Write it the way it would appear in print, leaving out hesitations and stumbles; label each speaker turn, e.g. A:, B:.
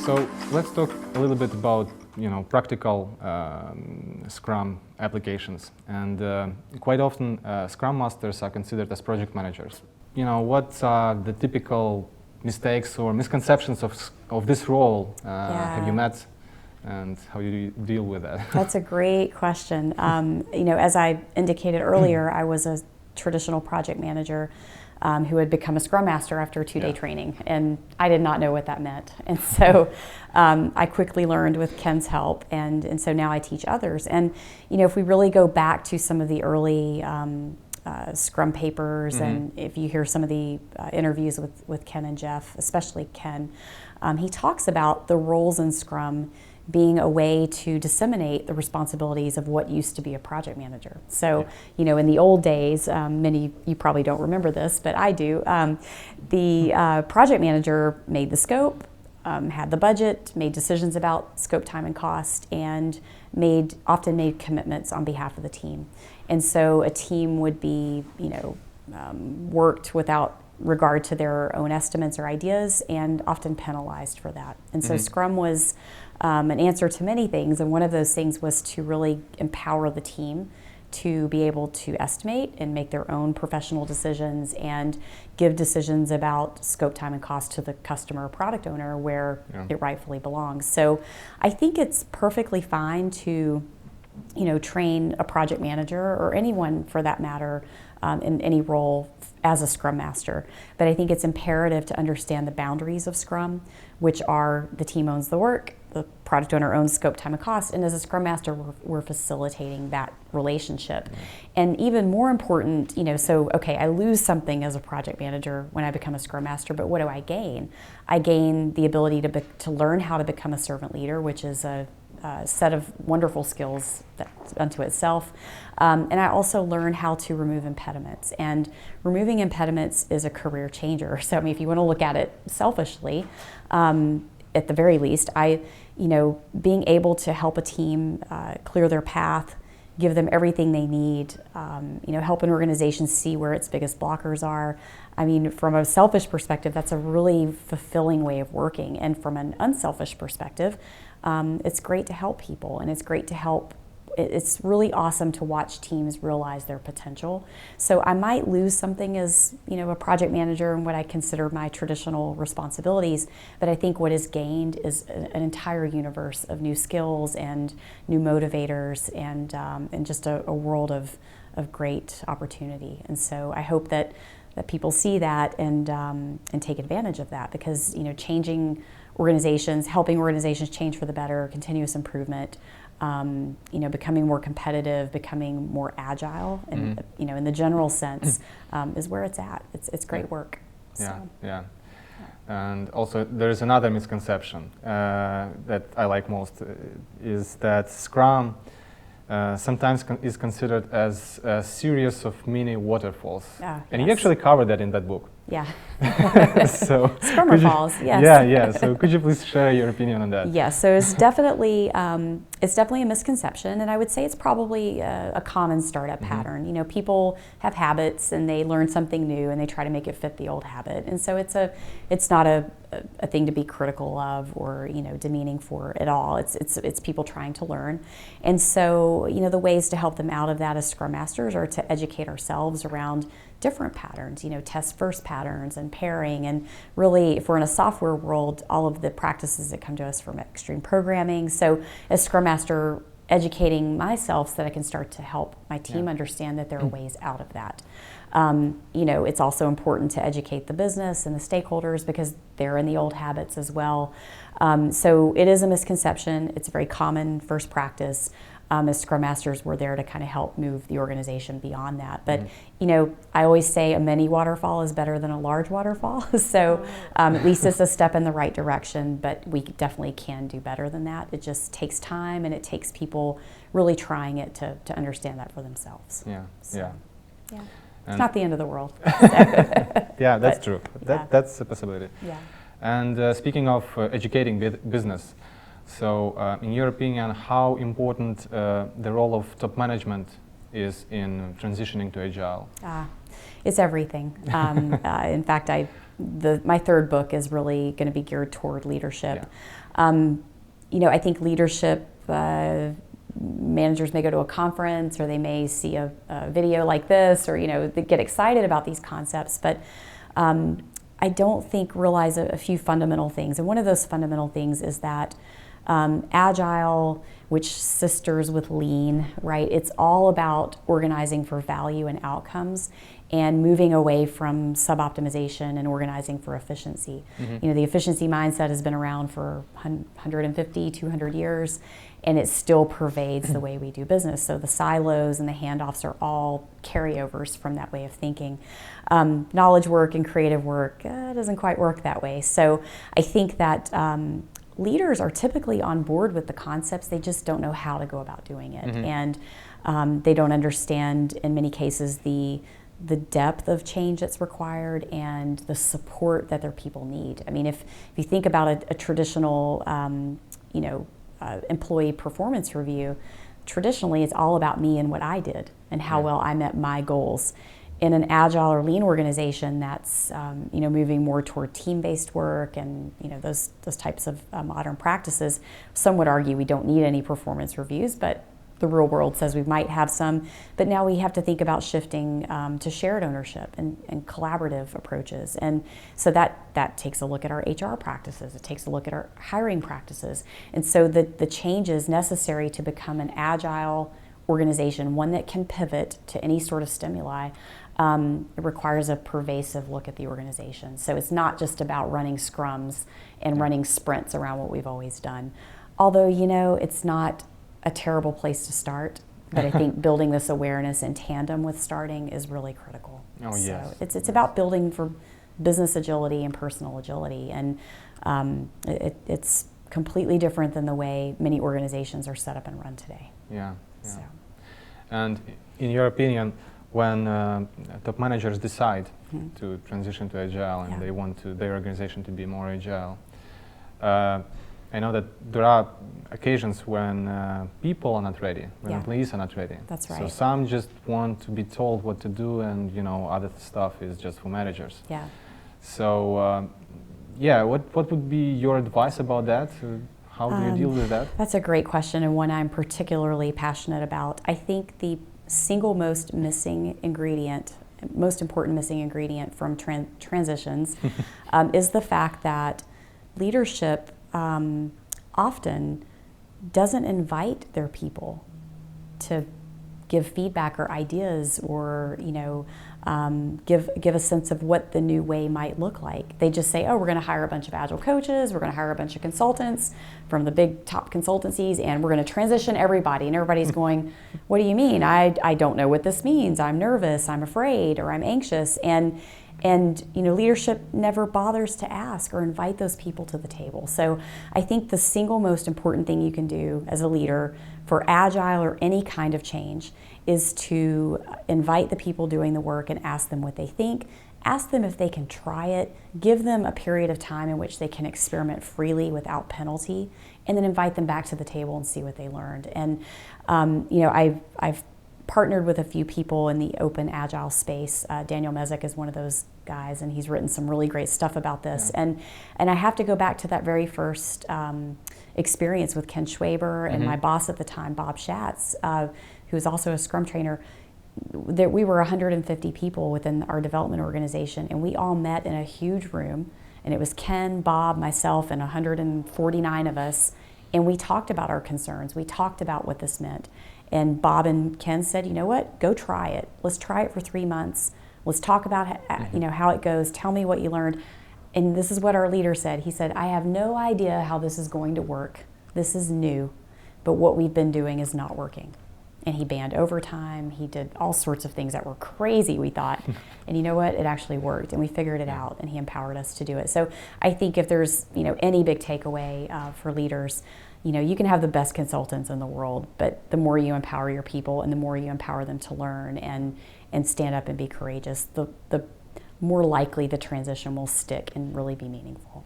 A: So let's talk a little bit about practical Scrum applications. And quite often Scrum Masters are considered as project managers. What are the typical mistakes or misconceptions of this role have you met, and how do you deal with that?
B: That's a great question. As I indicated earlier, I was a traditional project manager who had become a Scrum Master after a two-day training, and I did not know what that meant. And so I quickly learned with Ken's help, and so now I teach others. And if we really go back to some of the early Scrum papers, and if you hear some of the interviews with Ken and Jeff, especially Ken, he talks about the roles in Scrum being a way to disseminate the responsibilities of what used to be a project manager. So, in the old days, many you probably don't remember this, but I do, the project manager made the scope, had the budget, made decisions about scope, time, and cost, and often made commitments on behalf of the team. And so a team would be, worked without regard to their own estimates or ideas, and often penalized for that. And so Scrum was an answer to many things, and one of those things was to really empower the team to be able to estimate and make their own professional decisions and give decisions about scope, time, and cost to the customer or product owner where it rightfully belongs. So I think it's perfectly fine to train a project manager, or anyone for that matter, in any role as a Scrum Master. But I think it's imperative to understand the boundaries of Scrum, which are the team owns the work, the product owner owns scope, time, and cost, and as a Scrum Master, we're facilitating that relationship. And even more important, I lose something as a project manager when I become a Scrum Master, but what do I gain? I gain the ability to learn how to become a servant leader, which is a set of wonderful skills unto itself. And I also learn how to remove impediments. And removing impediments is a career changer. So if you want to look at it selfishly, at the very least, being able to help a team clear their path, give them everything they need, help an organization see where its biggest blockers are. From a selfish perspective, that's a really fulfilling way of working. And from an unselfish perspective, it's great to help people, and it's really awesome to watch teams realize their potential. So I might lose something as a project manager and what I consider my traditional responsibilities, but I think what is gained is an entire universe of new skills and new motivators, and just a world of great opportunity. And so I hope that people see that and take advantage of that, because changing organizations, helping organizations change for the better, continuous improvement, becoming more competitive, becoming more agile, and in the general sense, is where it's at. It's great work.
A: Yeah. And also, there is another misconception that I like most, is that Scrum sometimes is considered as a series of mini-waterfalls. And you actually covered that in that book.
B: Yeah.
A: So
B: Scrum-masterfalls, yes.
A: Yeah. So could you please share your opinion on that?
B: Yeah. So it's definitely a misconception, and I would say it's probably a common startup pattern. People have habits, and they learn something new, and they try to make it fit the old habit. And so it's not a thing to be critical of or demeaning for at all. It's people trying to learn, and so the ways to help them out of that as Scrum Masters are to educate ourselves around different patterns, test first patterns and pairing, and really, if we're in a software world, all of the practices that come to us from extreme programming. So as Scrum Master, educating myself so that I can start to help my team understand that there are ways out of that. It's also important to educate the business and the stakeholders, because they're in the old habits as well. So it is a misconception. It's a very common first practice. As Scrum Masters, we're there to kind of help move the organization beyond that. But, I always say a mini waterfall is better than a large waterfall. So at least it's a step in the right direction, but we definitely can do better than that. It just takes time, and it takes people really trying it to understand that for themselves.
A: Yeah.
B: It's not the end of the world.
A: Yeah, that's true. That's a possibility.
B: Yeah.
A: And speaking of educating business, so in your opinion, how important the role of top management is in transitioning to Agile?
B: It's everything. In fact, I my third book is really going to be geared toward leadership.
A: Yeah.
B: I think leadership, managers may go to a conference, or they may see a video like this, or they get excited about these concepts, but I don't think realize a few fundamental things. And one of those fundamental things is that Agile, which sisters with Lean, right? It's all about organizing for value and outcomes, and moving away from sub-optimization and organizing for efficiency.
A: Mm-hmm.
B: The efficiency mindset has been around for 150, 200 years, and it still pervades the way we do business. So the silos and the handoffs are all carryovers from that way of thinking. Knowledge work and creative work doesn't quite work that way. So I think that leaders are typically on board with the concepts, they just don't know how to go about doing it.
A: Mm-hmm.
B: And they don't understand, in many cases, the depth of change that's required and the support that their people need. I mean, if you think about a traditional, employee performance review, traditionally it's all about me and what I did and how well I met my goals. In an Agile or Lean organization that's moving more toward team-based work and those types of modern practices, some would argue we don't need any performance reviews, but the real world says we might have some. But now we have to think about shifting to shared ownership and collaborative approaches. And so that takes a look at our HR practices. It takes a look at our hiring practices. And so the changes necessary to become an Agile organization, one that can pivot to any sort of stimuli, it requires a pervasive look at the organization. So it's not just about running scrums and running sprints around what we've always done. Although, it's not a terrible place to start, but I think building this awareness in tandem with starting is really critical.
A: Oh, yes.
B: So it's about building for business agility and personal agility, and it's completely different than the way many organizations are set up and run today.
A: Yeah.
B: So.
A: And in your opinion, when top managers decide to transition to Agile and they want their organization to be more Agile, I know that there are occasions when people are not ready, when employees are not ready.
B: That's right.
A: So some just want to be told what to do, and other stuff is just for managers.
B: Yeah.
A: So what would be your advice about that? How do you deal with that?
B: That's a great question, and one I'm particularly passionate about. I think the single most important missing ingredient from transitions is the fact that leadership often doesn't invite their people to give feedback or ideas, or give a sense of what the new way might look like. They just say, oh, we're going to hire a bunch of Agile coaches, we're going to hire a bunch of consultants from the big top consultancies, and we're going to transition everybody. And everybody's going, what do you mean? I don't know what this means. I'm nervous, I'm afraid, or I'm anxious. And leadership never bothers to ask or invite those people to the table. So I think the single most important thing you can do as a leader for Agile or any kind of change is to invite the people doing the work and ask them what they think, ask them if they can try it, give them a period of time in which they can experiment freely without penalty, and then invite them back to the table and see what they learned. And I've partnered with a few people in the open Agile space. Daniel Mezek is one of those guys, and he's written some really great stuff about this. Yeah. And I have to go back to that very first experience with Ken Schwaber and my boss at the time, Bob Schatz, who was also a Scrum Trainer. We were 150 people within our development organization, and we all met in a huge room, and it was Ken, Bob, myself, and 149 of us, and we talked about our concerns. We talked about what this meant. And Bob and Ken said, you know what, go try it. Let's try it for 3 months. Let's talk about how it goes. Tell me what you learned. And this is what our leader said. He said, I have no idea how this is going to work. This is new, but what we've been doing is not working. And he banned overtime. He did all sorts of things that were crazy, we thought. And you know what? It actually worked, and we figured it out, and he empowered us to do it. So I think if there's any big takeaway for leaders, you can have the best consultants in the world, but the more you empower your people and the more you empower them to learn and stand up and be courageous, the more likely the transition will stick and really be meaningful.